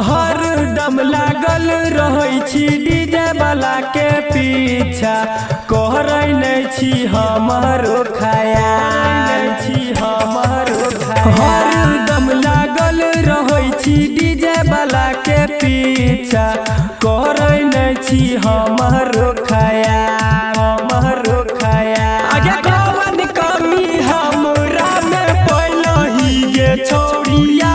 हर दम लागल रही छी डीजे वाला के पीछा कहरै नहीं छी हमारो ख्याल हर दम लागल रही छी डीजे वाला के पीछा कहरै नहीं छी हमारो ख्याल आगे कौन कमी हमरा में पहलही गे छोड़िया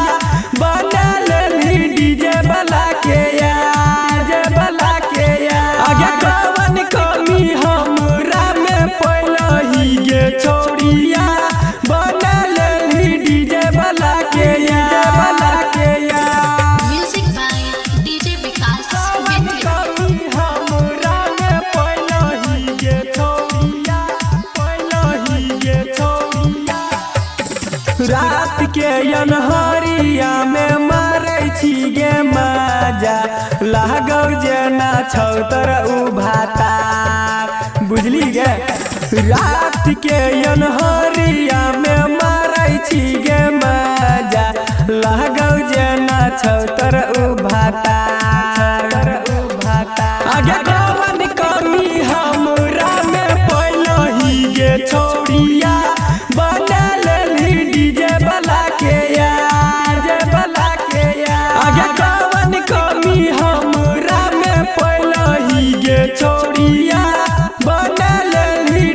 छोड़िया बनल डीजे वाला के म्यूजिक बाय डीजे विकास हमरा में पहलही गे छोड़िया रात के अनहरिया में मारै छी गे मजा लागौ जेना छौतर उभाता बुझली गे रात के अनहरिया में मारै छी गे मजा लागौ जेना छौतर उभाता आगे कौन कमी हमरा में पहलही गे छोड़िया बनल डीजे वाला के आगे कौन कमी हमरा में पहलही गे छोड़िया बनल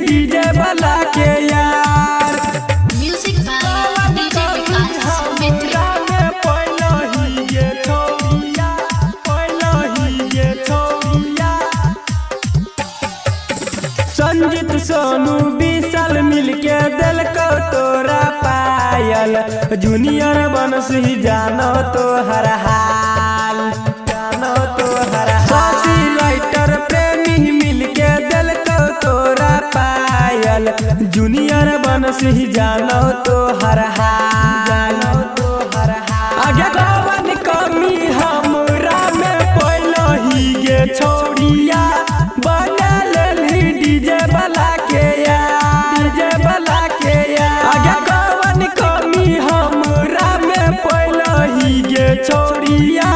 डीजे वाला के म्यूजिक बाय डीजे विकास संजीत सोनू विशाल मिलके दिलको तोरा पायल जूनियर बनसी जानो तो हर हाल सासी राइटर प्रेमी मिलके दिलको तोरा पायल जूनियर बनसी जानो तो हर हाल आगे कौन कमी हमरा में पहलही गे छोड़िया बनल डीजे वाला के आगे कौन कमी हमरा में पहलही गे छोड़िया